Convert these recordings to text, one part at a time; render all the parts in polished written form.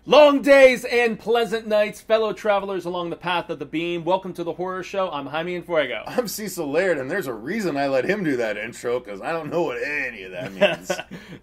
Long days and pleasant nights, fellow travelers along the path of the beam. Welcome to the horror show. I'm Jaime and Fuego. I'm Cecil Laird, and there's a reason I let him do that intro, because I don't know what any of that means.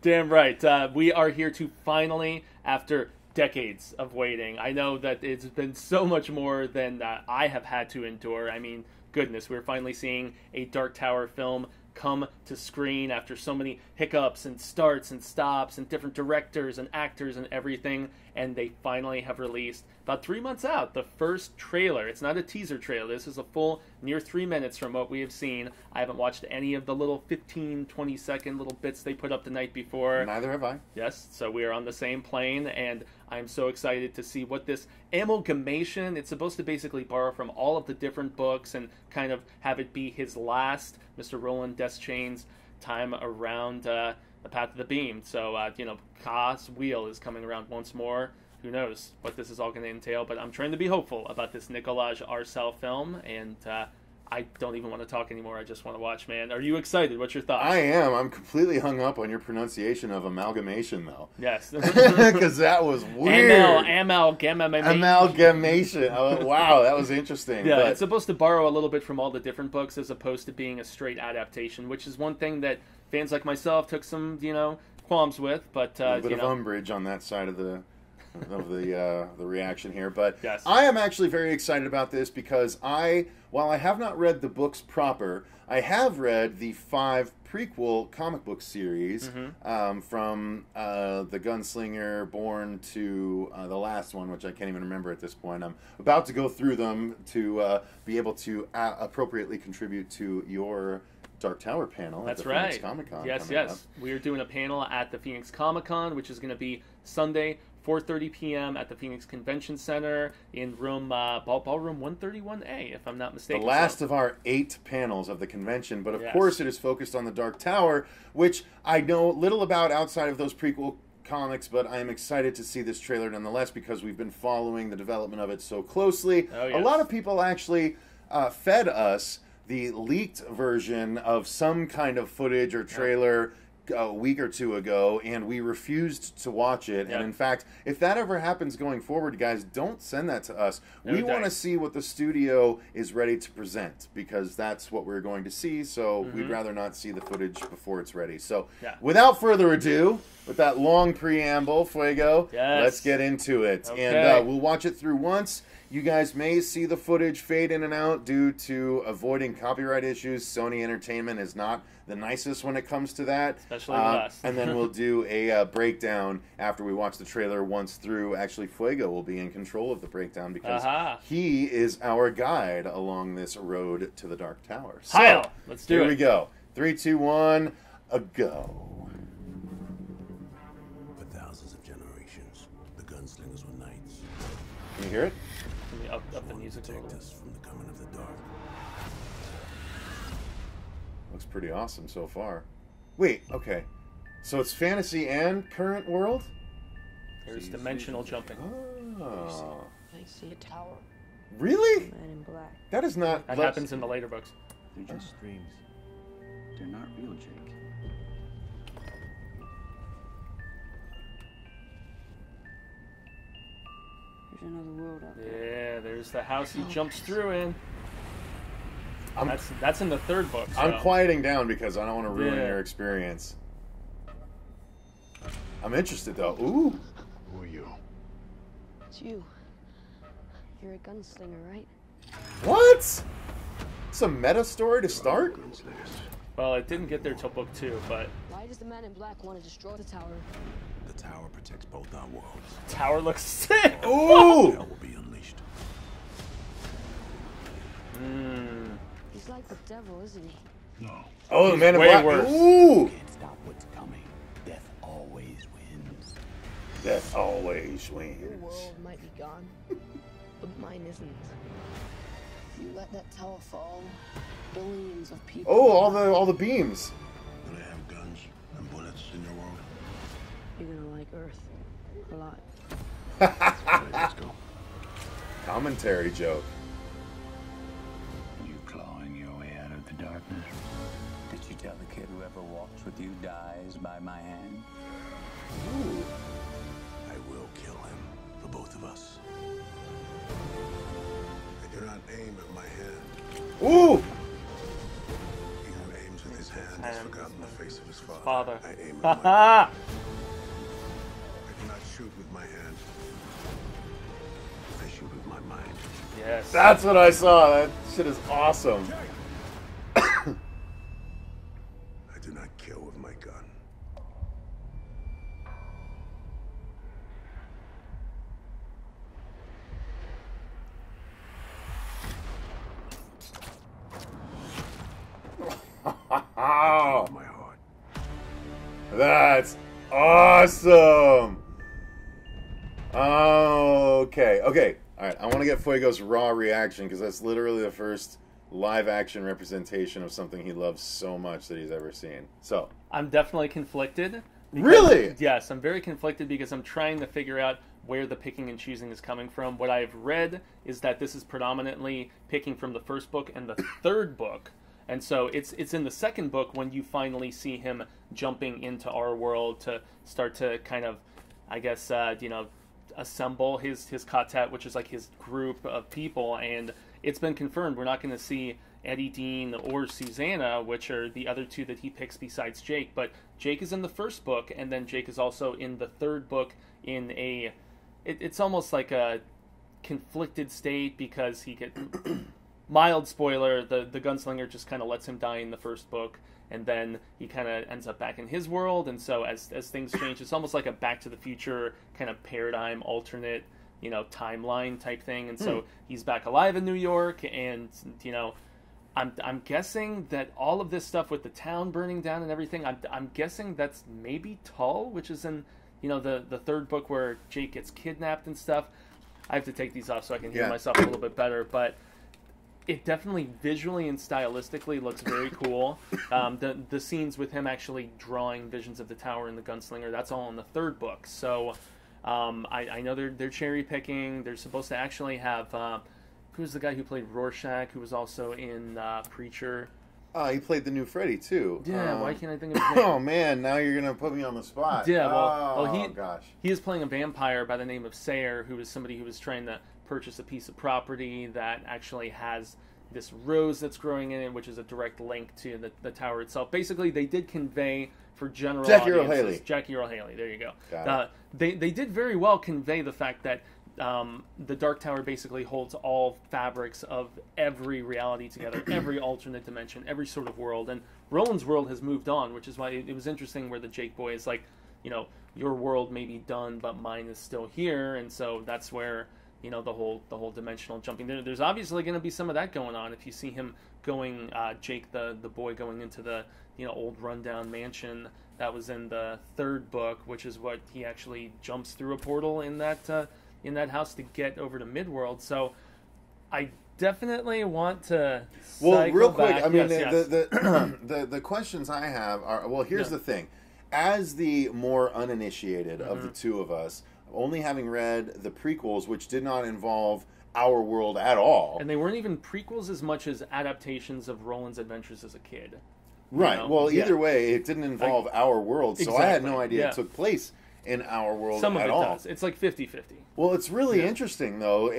Damn right. We are here to finally, after decades of waiting, I know that it's been so much more than I have had to endure. I mean, goodness, we're finally seeing a Dark Tower film come to screen after so many hiccups and starts and stops and different directors and actors and everything, and they finally have released, about 3 months out, the first trailer. It's not a teaser trailer. This is a full near 3 minutes from what we have seen. I haven't watched any of the little 15-20 second little bits they put up the night before. Neither have I. Yes, so we are on the same plane, and I'm so excited to see what this amalgamation, it's supposed to basically borrow from all of the different books and kind of have it be his last, Mr. Roland Deschain's time around the path of the beam. So, Ka's wheel is coming around once more. Who knows what this is all going to entail, but I'm trying to be hopeful about this Nicolas Arcel film, and I don't even want to talk anymore. I just want to watch, man. Are you excited? What's your thoughts? I am. I'm completely hung up on your pronunciation of amalgamation, though. Yes. Because that was weird. Amalgamation. Oh, wow, that was interesting. Yeah, but it's supposed to borrow a little bit from all the different books as opposed to being a straight adaptation, which is one thing that fans like myself took some, qualms with. But a bit of umbrage on that side of the reaction here, but yes. I am actually very excited about this because while I have not read the books proper, I have read the 5 prequel comic book series from the Gunslinger Born to the last one, which I can't even remember at this point. I'm about to go through them to be able to appropriately contribute to your Dark Tower panel. That's at the right. Phoenix Comic-Con. Yes. We are doing a panel at the Phoenix Comic-Con, which is going to be Sunday, 4:30 p.m. at the Phoenix Convention Center in room ballroom 131A, if I'm not mistaken. The last of our 8 panels of the convention, but of course it is focused on the Dark Tower, which I know little about outside of those prequel comics, but I am excited to see this trailer nonetheless because we've been following the development of it so closely. Oh, yes. A lot of people actually fed us the leaked version of some kind of footage or trailer a week or two ago, and we refused to watch it. And in fact, if that ever happens going forward, guys, don't send that to us. We want to see what the studio is ready to present, because that's what we're going to see, so we'd rather not see the footage before it's ready. So without further ado, with that long preamble, Fuego, let's get into it. Okay. And we'll watch it through once. You guys may see the footage fade in and out due to avoiding copyright issues. Sony Entertainment is not the nicest when it comes to that. Especially with us. And then we'll do a breakdown after we watch the trailer once through. Actually, Fuego will be in control of the breakdown because he is our guide along this road to the Dark Tower. So, let's do it. Here we go. 3, 2, 1, a go. For thousands of generations, the gunslingers were knights. Can you hear it? Up the music a little Protect bit. us from the coming of the dark. Looks pretty awesome so far. Wait, okay. So it's fantasy and current world? There's dimensional jumping. Oh. I see a tower. Really? Man in black. That is not... That happens in the later books. They're just dreams. They're not real, Jake. There's another world out there. Yeah, there's the house he jumps through in. That's in the 3rd book. So. I'm quieting down because I don't want to ruin your experience. I'm interested, though. Ooh. Who are you? It's you. You're a gunslinger, right? What? It's a meta story to start? Gunslingers. Well, it didn't get there till book 2, but... Why does the man in black want to destroy the tower? The tower protects both our worlds. Tower looks sick! Ooh! Hell will be unleashed. He's like the devil, isn't he? No. Oh, the man in way black. worse. Ooh! Can't stop what's coming. Death always wins. Death always Your wins. world might be gone, but mine isn't. If you let that tower fall, billions of people... Oh, all the beams. Do they have guns and bullets in your world? You're gonna like Earth a lot. Alright, let's go. Commentary joke. You clawing your way out of the darkness? Did you tell the kid whoever walks with you dies by my hand? Ooh. I will kill him. both of us. I do not aim at my hand. Ooh! He who aims with his hand has forgotten the face of his father. Father. I aim with my gun. I do not shoot with my hand. I shoot with my mind. Yes. That's what I saw. That shit is awesome. I do not kill with my gun. Oh, My heart. that's awesome. Okay. All right. I want to get Fuego's raw reaction because that's literally the first live-action representation of something he loves so much that he's ever seen. So, I'm definitely conflicted. Really? Yes, I'm very conflicted because I'm trying to figure out where the picking and choosing is coming from. What I've read is that this is predominantly picking from the first book and the third book. And so it's in the second book when you finally see him jumping into our world to start to kind of, I guess, assemble his quartet, which is like his group of people. And it's been confirmed we're not going to see Eddie Dean or Susanna, which are the other two that he picks besides Jake. But Jake is in the first book, and then Jake is also in the third book in a... It's almost like a conflicted state because he get... Mild spoiler, the gunslinger just kind of lets him die in the first book, and then he kind of ends up back in his world, and so as things change, it's almost like a Back to the Future kind of paradigm, alternate, timeline type thing, and so he's back alive in New York, and, I'm guessing that all of this stuff with the town burning down and everything, I'm guessing that's maybe Tull, which is in, the third book where Jake gets kidnapped and stuff. I have to take these off so I can hear myself a little bit better, but... It definitely visually and stylistically looks very cool. The scenes with him actually drawing visions of the tower and the gunslinger, that's all in the third book. So I know they're cherry picking. They're supposed to actually have who's the guy who played Rorschach, who was also in Preacher. he played the new Freddy too. Yeah, why can't I think of his name? Oh man, now you're gonna put me on the spot. Yeah, gosh. He is playing a vampire by the name of Sayer, who is somebody who was trying to purchase a piece of property that actually has this rose that's growing in it, which is a direct link to the tower itself. Basically, they did convey for general audiences... Jackie Earle Haley, there you go. They did very well convey the fact that the Dark Tower basically holds all fabrics of every reality together, every alternate dimension, every sort of world. And Roland's world has moved on, which is why it was interesting where the Jake boy is like, your world may be done, but mine is still here. And so that's where... the whole dimensional jumping. There's obviously going to be some of that going on if you see him going, Jake the boy going into the old rundown mansion that was in the third book, which is what he actually jumps through a portal in that house to get over to Midworld. So I definitely want to. Well, real quick, back. I mean, yes. the questions I have are, well, here's the thing. As the more uninitiated of the two of us, only having read the prequels, which did not involve our world at all. And they weren't even prequels as much as adaptations of Roland's adventures as a kid. Right. Well, either way, it didn't involve our world, so I had no idea it took place in our world Some of at it all. does. It's like 50-50. Well, it's really interesting, though.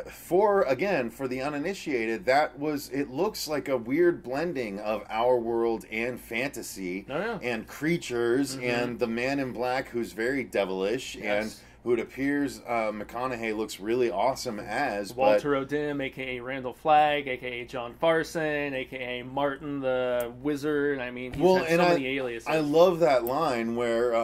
For the uninitiated, it looks like a weird blending of our world and fantasy and creatures and the man in black who's very devilish and who it appears McConaughey looks really awesome as. Walter O'Dim, a.k.a. Randall Flagg, a.k.a. John Farson, a.k.a. Martin the Wizard. I mean, he's had so many aliases. I love that line where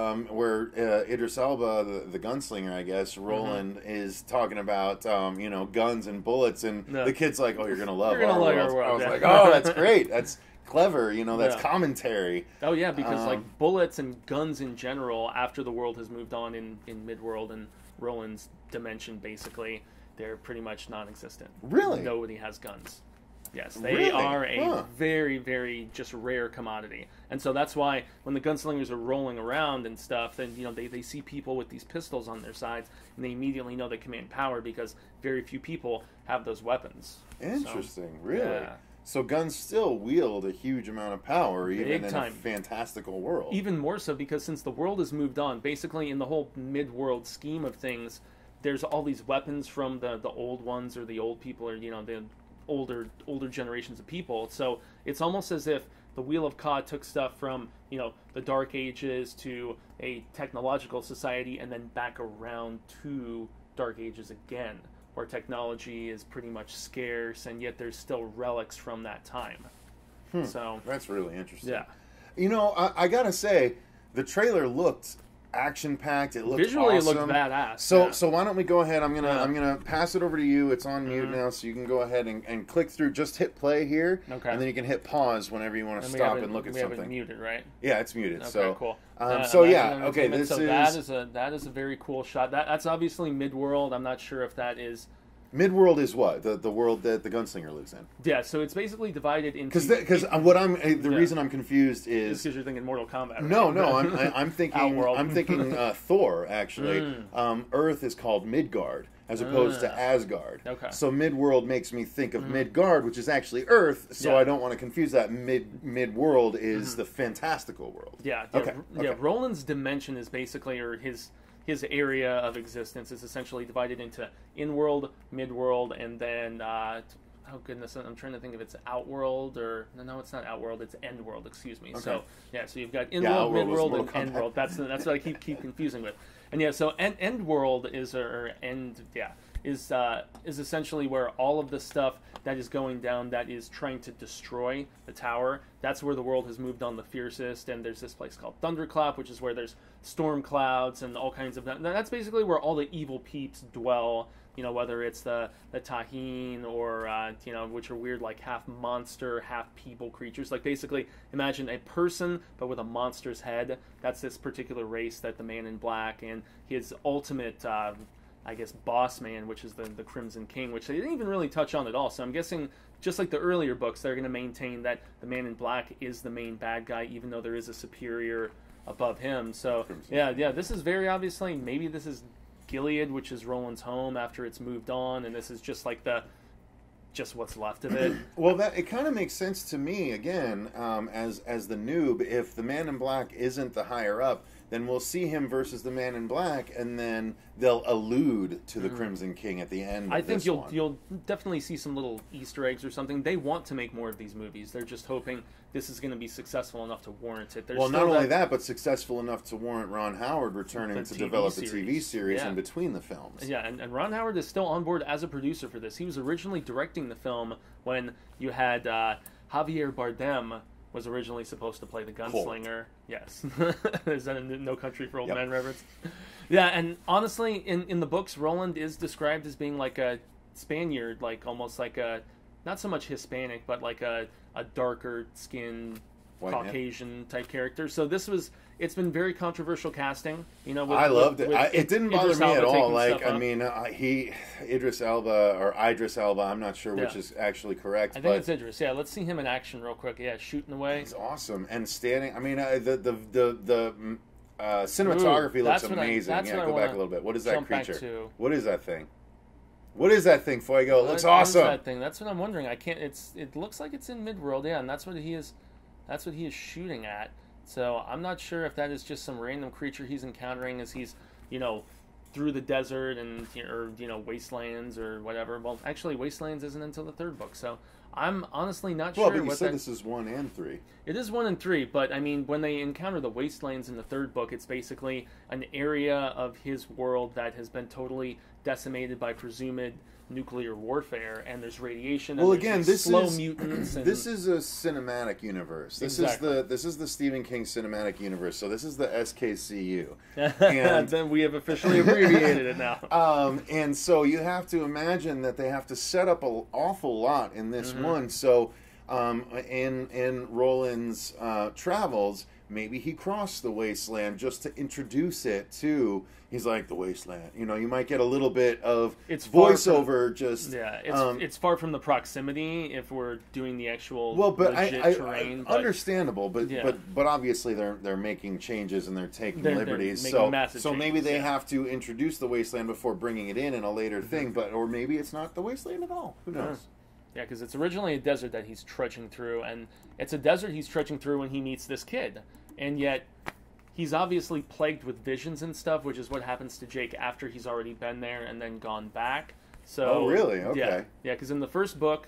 Idris Elba, the gunslinger, I guess, Roland, is talking about, guns and bullets, and the kid's like, oh, you're going to love our world. I was like, oh, that's great. That's clever, that's commentary. Oh yeah, because like bullets and guns in general, after the world has moved on in Midworld and Roland's dimension, basically, they're pretty much non-existent. Really? Nobody has guns. Yes, they are a very, very just rare commodity. And so that's why when the gunslingers are rolling around and stuff, then they see people with these pistols on their sides, and they immediately know they command power because very few people have those weapons. Interesting, really? Yeah. So guns still wield a huge amount of power, even in time. a fantastical world. Even more so because since the world has moved on, basically in the whole mid-world scheme of things, there's all these weapons from the old ones, or the old people, or the older generations of people. So it's almost as if the Wheel of Ka took stuff from the Dark Ages to a technological society, and then back around to Dark Ages again, where technology is pretty much scarce, and yet there's still relics from that time. So that's really interesting. Yeah, I gotta say, the trailer looked action-packed. It looked visually awesome. it looked badass. So why don't we go ahead? I'm gonna pass it over to you. It's on mute now, so you can go ahead and click through. Just hit play here, and then you can hit pause whenever you want to stop and look at something. We have it muted, right? Yeah, it's muted. Okay, so cool. Okay. That is a very cool shot. That's obviously Midworld. I'm not sure if that is. Midworld is what? The world that the gunslinger lives in. Yeah, so it's basically divided into... Because the reason I'm confused is... because you're thinking Mortal Kombat. Right? No, I'm thinking Thor, actually. Earth is called Midgard, as opposed to Asgard. Okay. So Midworld makes me think of Midgard, which is actually Earth, so I don't want to confuse that. Midworld is the fantastical world. Yeah. Okay. Roland's dimension is basically, or his area of existence is essentially divided into in-world, mid-world, and then oh goodness, I'm trying to think if it's Outworld or no, it's not Outworld, it's Endworld. Excuse me. Okay. So you've got in-world, mid-world, and Endworld. That's what I keep confusing with. And so Endworld is essentially where all of the stuff that is going down that is trying to destroy the tower. That's where the world has moved on the fiercest, and there's this place called Thunderclap, which is where there's storm clouds and all kinds of... That's basically where all the evil peeps dwell, whether it's the Taheen or, which are weird, like half monster, half people creatures. Like, basically, imagine a person, but with a monster's head. That's this particular race that the Man in Black and his ultimate... boss man, which is the Crimson King, which they didn't even really touch on at all. So I'm guessing, just like the earlier books, they're going to maintain that the Man in Black is the main bad guy, even though there is a superior above him. So this is very obviously, maybe this is Gilead, which is Roland's home after it's moved on, and this is just like just what's left of it. Well, it kind of makes sense to me, again, as the noob. If the Man in Black isn't the higher up, then we'll see him versus the Man in Black, and then they'll allude to the Crimson King at the end. I think you'll definitely see some little Easter eggs or something. They want to make more of these movies. They're just hoping this is going to be successful enough to warrant it. Well, not only that, but successful enough to warrant Ron Howard returning to develop the TV series in between the films. Yeah, and Ron Howard is still on board as a producer for this. He was originally directing the film when you had Javier Bardem was originally supposed to play the gunslinger. Yes. Is that a No Country for Old Men reference? Yeah, and honestly, in the books, Roland is described as being like a Spaniard, like almost like a, not so much Hispanic, but like a darker skinned Caucasian type character. So it's been very controversial casting. I loved it. It didn't bother me at all. Like, Idris Elba, I'm not sure which is actually correct. I think it's Idris. Yeah, let's see him in action real quick. Yeah, shooting away. He's awesome. And standing, the cinematography looks amazing. Go back a little bit. What is that creature? What is that thing? What is that thing, Fuego? It looks awesome. What is that thing? That's what I'm wondering. It looks like it's in Midworld, yeah, and that's what he is shooting at. So I'm not sure if that is just some random creature he's encountering as he's, through the desert and or wastelands or whatever. Well, actually, Wastelands isn't until the third book, so I'm honestly not sure. Well, but you said this is 1 and 3. It is 1 and 3, but I mean, when they encounter the Wastelands in the third book, it's basically an area of his world that has been totally decimated by presumed nuclear warfare, and there's radiation. And again, this is mutants. And... This is a cinematic universe. This is the Stephen King cinematic universe. So this is the SKCU, and then we have officially abbreviated it now. And so you have to imagine that they have to set up an awful lot in this one. So in Roland's travels, maybe he crossed the wasteland just to introduce it to. He's like, the wasteland. You might get a little bit of voiceover. It's far from the proximity if we're doing the actual legit terrain. Understandable, but obviously they're making changes and they're taking liberties. So maybe they have to introduce the wasteland before bringing it in a later thing. Or maybe it's not the wasteland at all. Who knows? Yeah, because it's originally a desert that he's trudging through, and it's a desert he's trudging through when he meets this kid, and yet he's obviously plagued with visions and stuff, which is what happens to Jake after he's already been there and then gone back. So, oh, really? Okay. Yeah, because in the first book,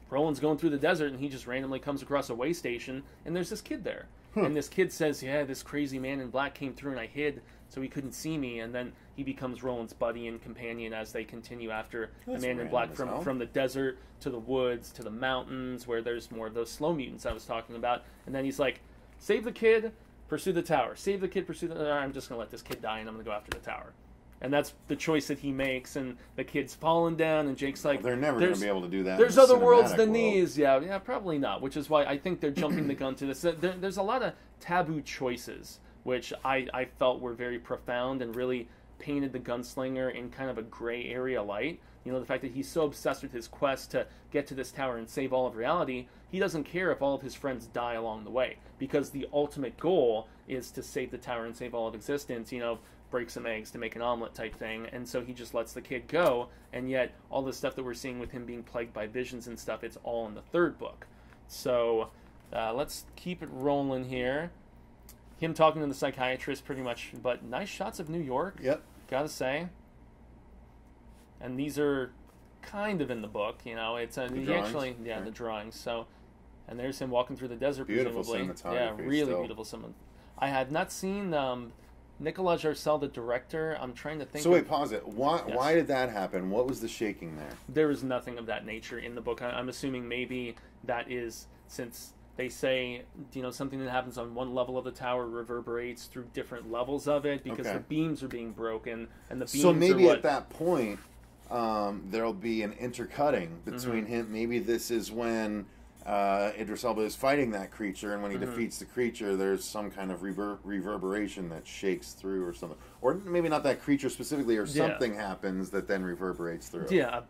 Roland's going through the desert and he just randomly comes across a way station and there's this kid there. And this kid says, yeah, this crazy man in black came through and I hid so he couldn't see me. And then he becomes Roland's buddy and companion as they continue after the man in black from the desert to the woods to the mountains where there's more of those slow mutants I was talking about. And then he's like, save the kid, pursue the tower. Save the kid, pursue the... I'm just going to let this kid die and I'm going to go after the tower. And that's the choice that he makes, and the kid's falling down, and Jake's like... Well, they're never going to be able to do that. There's other worlds than these. Yeah, probably not, which is why I think they're jumping the gun to this. There's a lot of taboo choices, which I felt were very profound and really painted the gunslinger in kind of a gray area light. You know, the fact that he's so obsessed with his quest to get to this tower and save all of reality, he doesn't care if all of his friends die along the way, because the ultimate goal is to save the tower and save all of existence, you know, break some eggs to make an omelet type thing. And so he just lets the kid go, and yet all the stuff that we're seeing with him being plagued by visions and stuff, it's all in the third book. So let's keep it rolling here. Him talking to the psychiatrist pretty much, but nice shots of New York. Yep. Gotta say. And these are kind of in the book, you know. It's he actually, yeah, the drawings. So, and there's him walking through the desert, beautiful presumably. cinematography. Yeah, really still. beautiful cinematography. I had not seen Nicolas Jarcel, the director. I'm trying to think. So wait, pause it. Why did that happen? What was the shaking there? There is nothing of that nature in the book. I'm assuming maybe that is, since they say, you know, something that happens on one level of the tower reverberates through different levels of it because the beams are being broken, and the beams so maybe are what, at that point there'll be an intercutting between him. Maybe this is when Idris Elba is fighting that creature, and when he defeats the creature, there's some kind of reverberation that shakes through or something. Or maybe not that creature specifically, or something happens that then reverberates through. Yeah,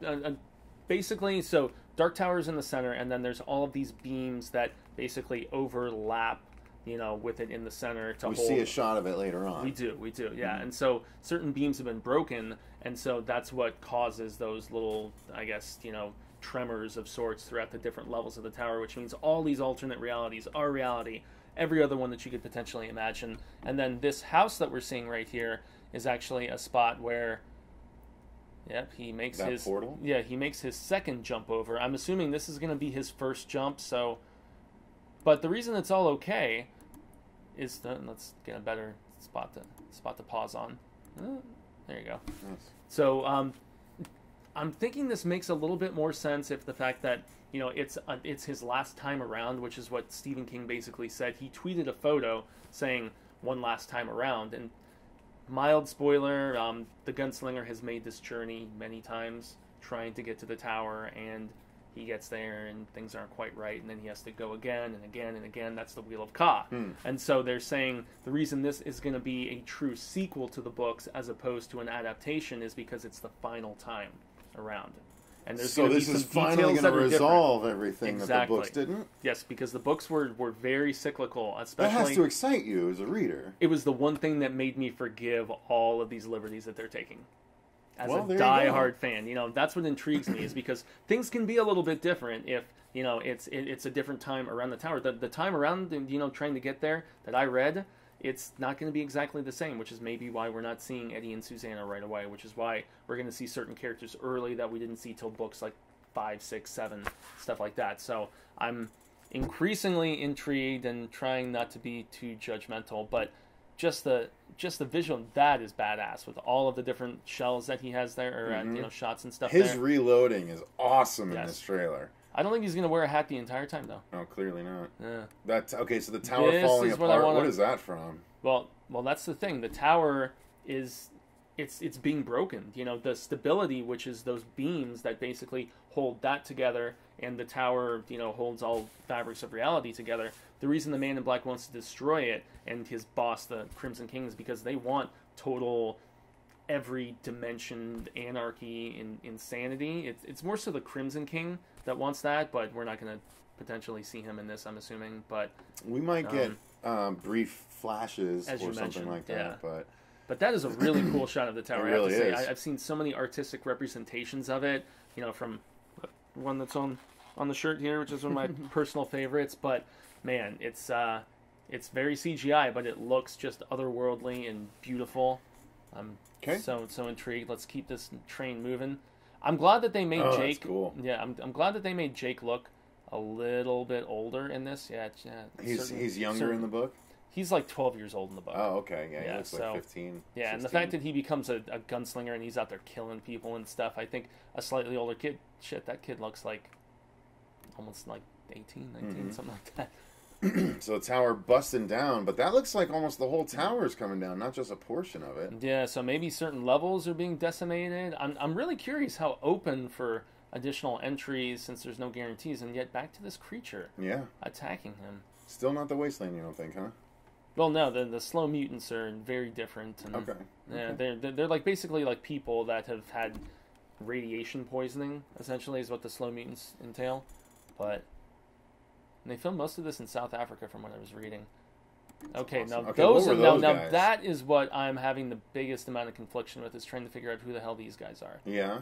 basically, so Dark Tower's in the center, and then there's all of these beams that basically overlap, you know, with it in the center to hold. We see a shot of it later on. We do, yeah. And so certain beams have been broken, and so that's what causes those little, I guess, you know, tremors of sorts throughout the different levels of the tower, which means all these alternate realities are reality, every other one that you could potentially imagine. And then this house that we're seeing right here is actually a spot where, yep, he makes that portal? Yeah, he makes his second jump over. I'm assuming this is going to be his first jump, so... But the reason it's all okay is let's get a better spot to pause on. There you go. Nice. So I'm thinking this makes a little bit more sense if the fact that, you know, it's his last time around, which is what Stephen King basically said. He tweeted a photo saying one last time around, and mild spoiler, the gunslinger has made this journey many times trying to get to the tower, and he gets there and things aren't quite right, and then he has to go again and again and again. That's the Wheel of Ka. And so they're saying the reason this is going to be a true sequel to the books as opposed to an adaptation is because it's the final time around. And there's so this is finally going to resolve everything that the books didn't? Yes, because the books were very cyclical. Especially, that has to excite you as a reader. It was the one thing that made me forgive all of these liberties that they're taking. As a die-hard fan, you know, that's what intrigues me, is because things can be a little bit different if, you know, it's a different time around the tower. The time around, you know, trying to get there that I read, it's not going to be exactly the same, which is maybe why we're not seeing Eddie and Susanna right away, which is why we're going to see certain characters early that we didn't see till books like 5, 6, 7, stuff like that. So I'm increasingly intrigued and trying not to be too judgmental, but just the visual, that is badass with all of the different shells that he has there, or you know, shots and stuff. His reloading is awesome in this trailer. I don't think he's going to wear a hat the entire time, though. No, clearly not. Yeah. That's okay. So the tower falling apart. What is that from? Well, that's the thing. The tower is it's being broken. You know, the stability, which is those beams that basically hold that together, and the tower, you know, holds all fabrics of reality together. The reason the Man in Black wants to destroy it, and his boss, the Crimson King, is because they want total, every dimension anarchy and insanity. It's more so the Crimson King that wants that, but we're not going to potentially see him in this, I'm assuming. But we might get brief flashes or something like that. Yeah. But that is a really cool shot of the tower. It really is. I've seen so many artistic representations of it. You know, from one that's on the shirt here, which is one of my personal favorites. But man, it's It's very CGI, but it looks just otherworldly and beautiful. I'm Okay. so intrigued. Let's keep this train moving. I'm glad that they made Jake. That's cool. Yeah, I'm glad that they made Jake look a little bit older in this. Yeah, He's younger in the book. He's like 12 years old in the book. Oh, okay. Yeah, he looks so, like 15. Yeah, 16. and the fact that he becomes a gunslinger and he's out there killing people and stuff. I think a slightly older kid. Shit, that kid looks like almost like 18, 19, something like that. So the tower busting down, but that looks like almost the whole tower is coming down, not just a portion of it. Yeah, so maybe certain levels are being decimated. I'm really curious how open for additional entries, since there's no guarantees, and yet back to this creature attacking him. Still not the wasteland, you don't think, huh? Well, no, the slow mutants are very different. And, Okay. Yeah, they're like basically like people that have had radiation poisoning, essentially, is what the slow mutants entail. But they filmed most of this in South Africa, from what I was reading. Okay, awesome. now Okay, those what are were those now guys? that is what I'm having the biggest amount of confliction with, is trying to figure out who the hell these guys are. Yeah.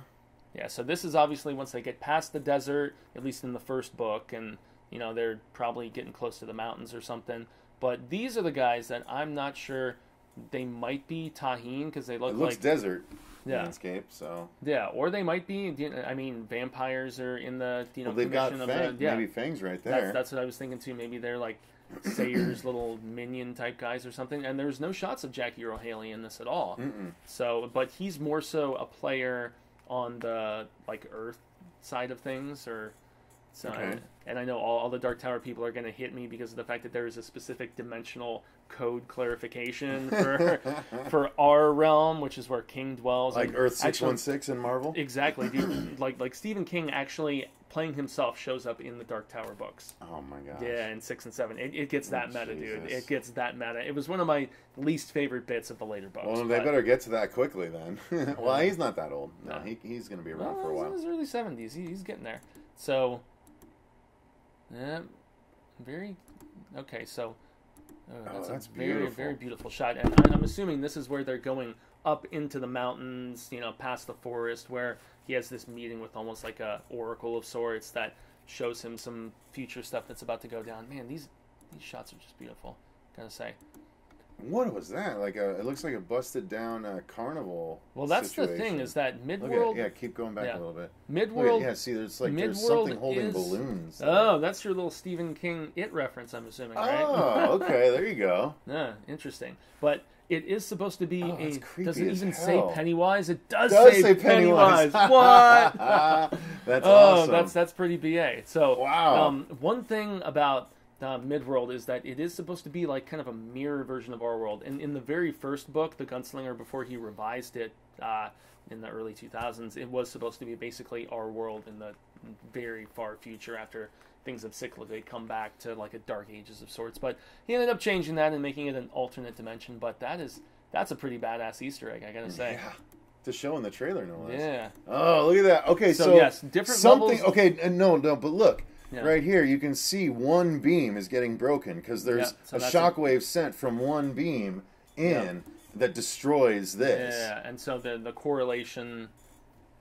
Yeah, so this is obviously once they get past the desert, at least in the first book, and they're probably getting close to the mountains or something. But these are the guys that I'm not sure. They might be Tahine because they look It looks like desert landscape, so yeah, or they might be. I mean, vampires are in the well, they've got commission Fang, of the maybe Fang's right there. That's what I was thinking too. Maybe they're like Sayer's little minion type guys or something. And there's no shots of Jackie Earle Haley in this at all. So, but he's more so a player on the like Earth side of things, or so. Okay. And I know all the Dark Tower people are going to hit me because of the fact that there is a specific dimensional code clarification for our realm, which is where King dwells. Like and Earth 616 in Marvel. Exactly, dude. like Stephen King actually playing himself shows up in the Dark Tower books. Oh my gosh. Yeah, in 6 and 7. It gets that meta, dude. Jesus. It gets that meta. It was one of my least favorite bits of the later books. Well, they better get to that quickly then. Well, he's not that old. No, he's going to be around for a while. He's in his early 70s. He's getting there. So, yeah, very okay. So, that's a very beautiful. very beautiful shot, and I'm assuming this is where they're going up into the mountains, past the forest, where he has this meeting with almost like a oracle of sorts that shows him some future stuff that's about to go down. Man, these shots are just beautiful. Gotta say. What was that? Like it looks like a busted down carnival. Well, that's situation. the thing, is that Look Midworld. at, keep going back a little bit. Midworld. Yeah, see, there's like there's Midworld something holding is, balloons. Oh, that's your little Stephen King It reference, I'm assuming, right? Oh, okay, there you go. Yeah, interesting. But it is supposed to be that's a. creepy Does it as even hell. say Pennywise? It does say Pennywise. Pennywise. What? That's Oh, awesome. that's pretty BA. So, Wow. One thing about Midworld is that it is supposed to be like kind of a mirror version of our world. And in the very first book, The Gunslinger, before he revised it in the early 2000s, it was supposed to be basically our world in the very far future, after things have cyclically come back to like a dark ages of sorts. But he ended up changing that and making it an alternate dimension. But that's a pretty badass Easter egg, I gotta say. Yeah. To show in the trailer, no less. Yeah. Oh, look at that. Okay, so yes, different something. levels. Okay, no, but look. Yeah. Right here, you can see one beam is getting broken because there's so a that's shockwave sent from one beam in that destroys this. Yeah, and so the correlation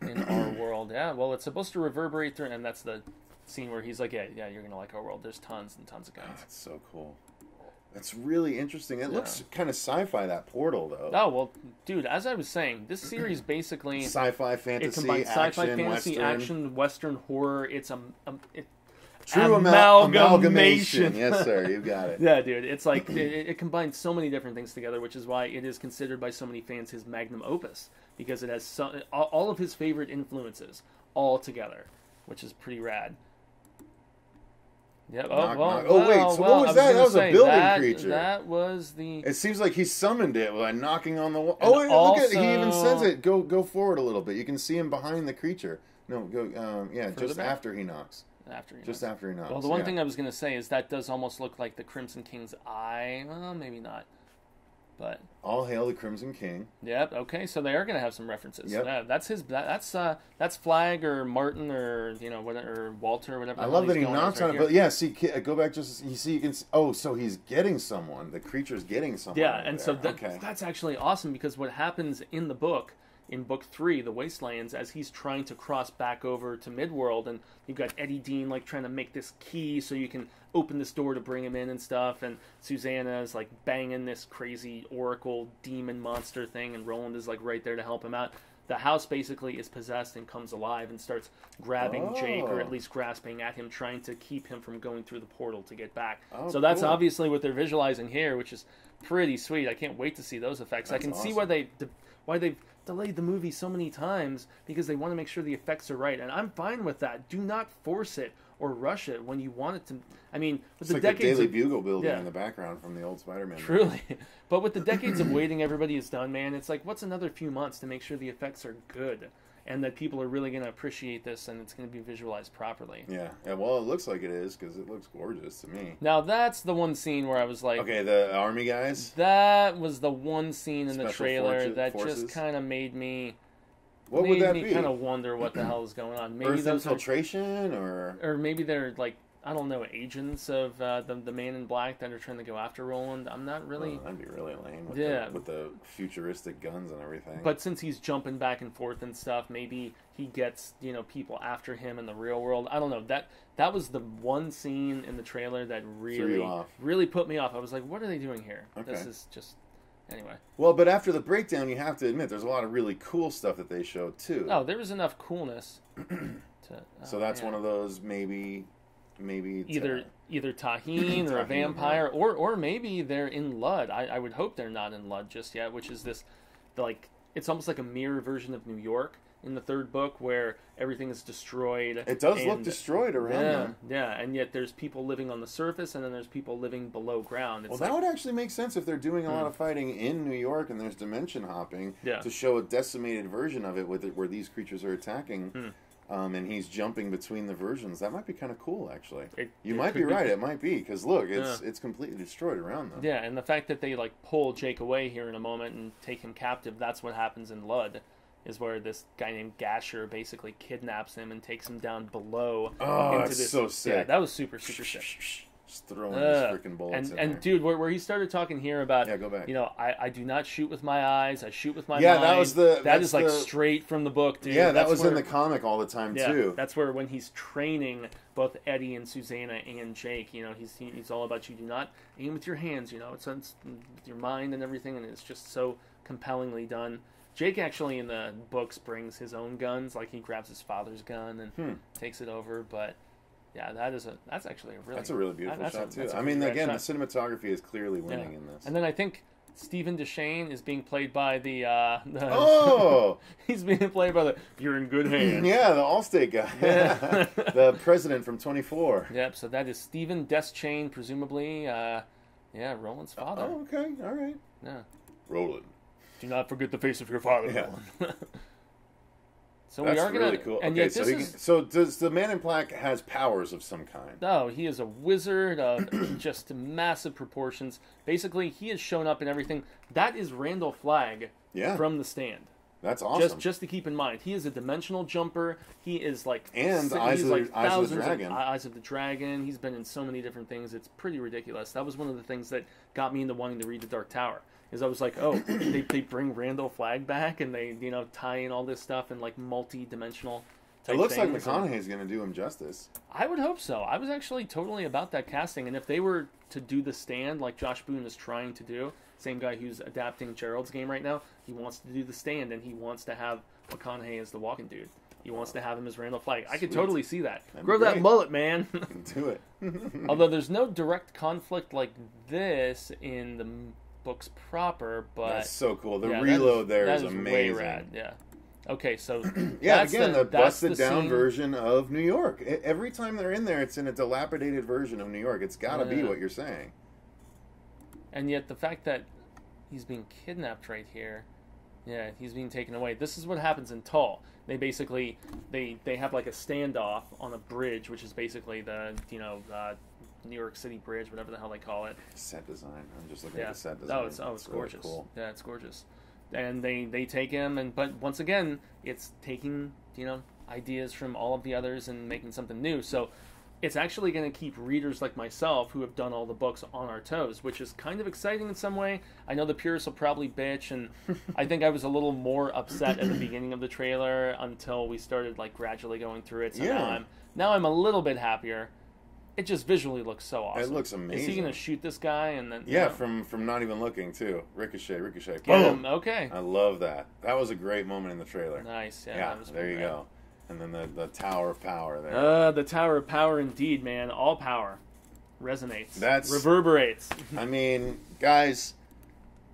in our world, well, it's supposed to reverberate through, and that's the scene where he's like, yeah, you're gonna like our world. There's tons and tons of guns. That's so cool. That's really interesting. It looks kind of sci-fi, that portal, though. Oh, well, dude, as I was saying, this series basically Sci-fi, fantasy, it combines action, sci-fi, fantasy, Western. action, Western horror. It's True amalgamation. Yes, sir. You got it. Yeah, dude. It's like it combines so many different things together, which is why it is considered by so many fans his magnum opus, because it has all of his favorite influences all together, which is pretty rad. Yep. Knock. What was that? That was a building creature. That was the. It seems like he summoned it by knocking on the wall. And Look at also- he even says it. Go forward a little bit. You can see him behind the creature. No, go. Just back? after he knocks. After he knocks. Well, the one thing I was going to say is that does almost look like the Crimson King's eye. Well, maybe not. But all hail the Crimson King. Yep. Okay, so they are going to have some references. Yep. That's his. That's Flag or Martin or whatever, or Walter or whatever. I love that he knocks on it, but yeah, see, go back just you see you can. Oh, so he's getting someone. The creature's getting someone. Yeah, and there. so that's actually awesome, because what happens in the book in book 3, The Wastelands, as he's trying to cross back over to Midworld, and you've got Eddie Dean like trying to make this key so you can open this door to bring him in and stuff, and Susanna's like banging this crazy oracle demon monster thing, and Roland is like right there to help him out. The house basically is possessed and comes alive and starts grabbing Jake, or at least grasping at him, trying to keep him from going through the portal to get back. So that's obviously what they're visualizing here, which is pretty sweet. I can't wait to see those effects. I can see why they've delayed the movie so many times, because they want to make sure the effects are right, and I'm fine with that. Do not force it or rush it when you want it to. I mean, with it's the like decades the Daily of, Bugle building in the background from the old Spider-Man. Truly. But with the decades of waiting everybody is done, man, it's like, what's another few months to make sure the effects are good and that people are really going to appreciate this and it's going to be visualized properly. Yeah, well, it looks like it is, because it looks gorgeous to me. Now, that's the one scene where I was like... Okay, the army guys? That was the one scene in the Special trailer that forces? just kind of made me... What would that be? kind of wonder what the hell is going on. Maybe Earth infiltration, or maybe they're like, I don't know, agents of the Man in Black that are trying to go after Roland. I'm not really. That'd be really lame. With the futuristic guns and everything. But since he's jumping back and forth and stuff, maybe he gets people after him in the real world. I don't know. That was the one scene in the trailer that really put me off. I was like, what are they doing here? Okay. This is just. Anyway. Well, but after the breakdown, you have to admit there's a lot of really cool stuff that they showed too. Oh, there was enough coolness. So that's one of those maybe either Taheen or a vampire, or maybe they're in Lud. I would hope they're not in Lud just yet, which is this, like, it's almost like a mirror version of New York in the third book, where everything is destroyed. It does look destroyed around them. Yeah, and yet there's people living on the surface, and then there's people living below ground. That would actually make sense if they're doing a lot of fighting in New York and there's dimension hopping to show a decimated version of it where these creatures are attacking. And he's jumping between the versions. That might be kind of cool, actually. You might be right. It might be, because look, it's completely destroyed around them. Yeah, and the fact that they like pull Jake away here in a moment and take him captive, that's what happens in Lud, is where this guy named Gasher basically kidnaps him and takes him down below. Oh, that's so sick. Yeah, that was super, super sick. Just throwing these freaking bullets in and there. Dude, where he started talking here about, go back. I do not shoot with my eyes, I shoot with my mind. That is like straight from the book, dude. Yeah, that was in the comic all the time too. That's where when he's training both Eddie and Susanna and Jake, he's all about, you do not aim with your hands, it's with your mind and everything, and it's just so compellingly done. Jake actually in the books brings his own guns, like he grabs his father's gun and takes it over, but yeah, that's actually a really beautiful shot too. I mean, again, the cinematography is clearly winning in this. And then I think Stephen Deshane is being played by he's being played by you're in good hands. Yeah, the Allstate guy. Yeah. The president from 24. Yep, so that is Stephen Deshane, presumably Roland's father. Oh, okay, all right. Yeah. Roland. Do not forget the face of your father, Roland. So that's we are really gonna, cool. And okay, yet so does the Man in Black has powers of some kind? No, he is a wizard of just massive proportions. Basically, he has shown up in everything. That is Randall Flagg from The Stand. That's awesome. Just to keep in mind, he is a dimensional jumper. He is like Eyes of the Dragon. Eyes of the Dragon. He's been in so many different things. It's pretty ridiculous. That was one of the things that got me into wanting to read The Dark Tower. Is I was like, oh, they bring Randall Flagg back and they tie in all this stuff in like multi-dimensional type It looks like things. McConaughey's going to do him justice. I would hope so. I was actually totally about that casting, and if they were to do The Stand like Josh Boone is trying to do, same guy who's adapting Gerald's Game right now, he wants to do The Stand and he wants to have McConaughey as the walking dude. He wants to have him as Randall Flagg. I could totally see that. Grow that mullet, man. Do it. Although there's no direct conflict like this in the books proper, but that's so cool. The reload there is amazing. Way rad. Yeah. Okay, so the busted down version of New York. Every time they're in there, it's in a dilapidated version of New York. It's got to be what you're saying. And yet the fact that he's being kidnapped right here, he's being taken away. This is what happens in Tall. They basically they have like a standoff on a bridge, which is basically the New York City Bridge, whatever the hell they call it. Set design. I'm just looking at the set design. It's gorgeous. Really cool. Yeah, it's gorgeous. And they take him, but once again, it's taking ideas from all of the others and making something new. So it's actually going to keep readers like myself who have done all the books on our toes, which is kind of exciting in some way. I know the purists will probably bitch, and I think I was a little more upset at the beginning of the trailer until we started like gradually going through it. So now I'm a little bit happier. It just visually looks so awesome. It looks amazing. Is he going to shoot this guy and then? Yeah, from not even looking too. Ricochet. Boom. Okay. I love that. That was a great moment in the trailer. Nice. Yeah. Yeah. That was There you great. go. And then the Tower of Power there. The Tower of Power, indeed, man. All power resonates. That's reverberates. I mean, guys,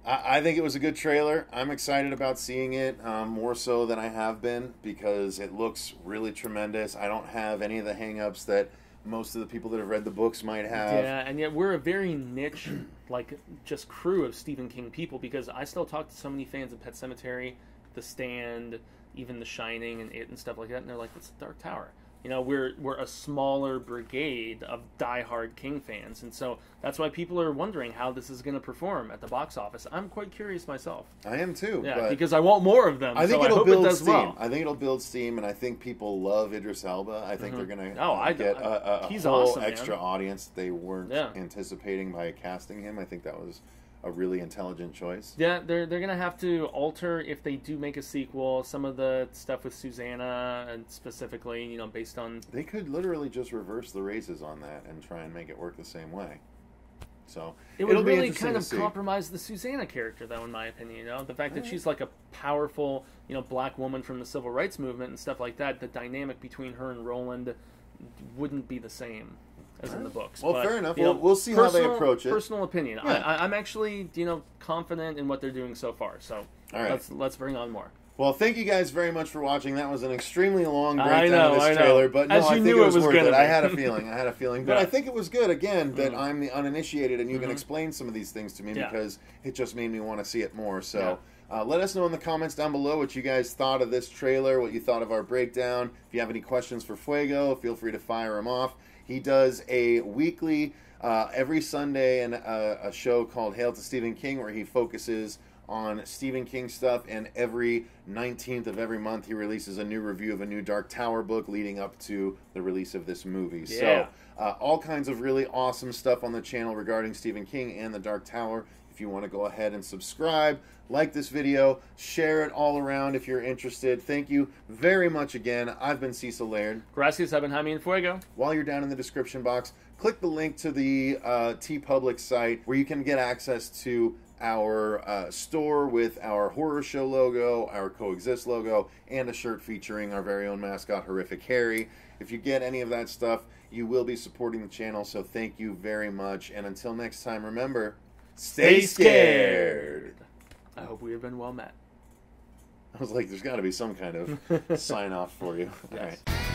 I think it was a good trailer. I'm excited about seeing it, more so than I have been, because it looks really tremendous. I don't have any of the hang-ups that most of the people that have read the books might have. Yeah, and yet we're a very niche, like, just crew of Stephen King people, because I still talk to so many fans of Pet Sematary, The Stand, even The Shining and It and stuff like that, and they're like, "What's the Dark Tower?" You know, we're a smaller brigade of diehard King fans, and so that's why people are wondering how this is going to perform at the box office. I'm quite curious myself. I am too. Yeah, but because I want more of them. I think so it'll I hope build it does steam. well. I think it'll build steam, and I think people love Idris Elba. I think they're going to get a he's whole awesome, extra man. audience that they weren't anticipating by casting him. I think that was a really intelligent choice. Yeah, they're gonna have to alter, if they do make a sequel, some of the stuff with Susanna, and specifically, you know, based on... They could literally just reverse the races on that and try and make it work the same way. So it would it'll be really interesting kind to of see. compromise the Susanna character, though, in my opinion. You know, the fact that she's like a powerful, you know, black woman from the civil rights movement and stuff like that. The dynamic between her and Roland wouldn't be the same as in the books. Well, but, fair enough. You know, we'll see how they approach it. Personal opinion. Yeah. I'm actually, you know, confident in what they're doing so far. So all right. let's bring on more. Well, thank you guys very much for watching. That was an extremely long breakdown of this trailer, but no, As I you think knew it was worth gonna it. be. I had a feeling. But Yeah. I think it was good, again, that I'm the uninitiated and you can explain some of these things to me because it just made me want to see it more. So let us know in the comments down below what you guys thought of this trailer, what you thought of our breakdown. If you have any questions for Fuego, feel free to fire him off. He does a weekly, every Sunday, and a show called Hail to Stephen King, where he focuses on Stephen King stuff, and every 19th of every month he releases a new review of a new Dark Tower book leading up to the release of this movie. Yeah. So all kinds of really awesome stuff on the channel regarding Stephen King and the Dark Tower. If you want to go ahead and subscribe, like this video, share it all around if you're interested. Thank you very much again. I've been Cecil Laird. Gracias, Jaime and Fuego. While you're down in the description box, click the link to the TeePublic site where you can get access to our store with our horror show logo, our Coexist logo, and a shirt featuring our very own mascot, Horrific Harry. If you get any of that stuff, you will be supporting the channel, so thank you very much. And until next time, remember, stay scared. I hope we have been well met. I was like, there's got to be some kind of sign-off for you. Yes. All right.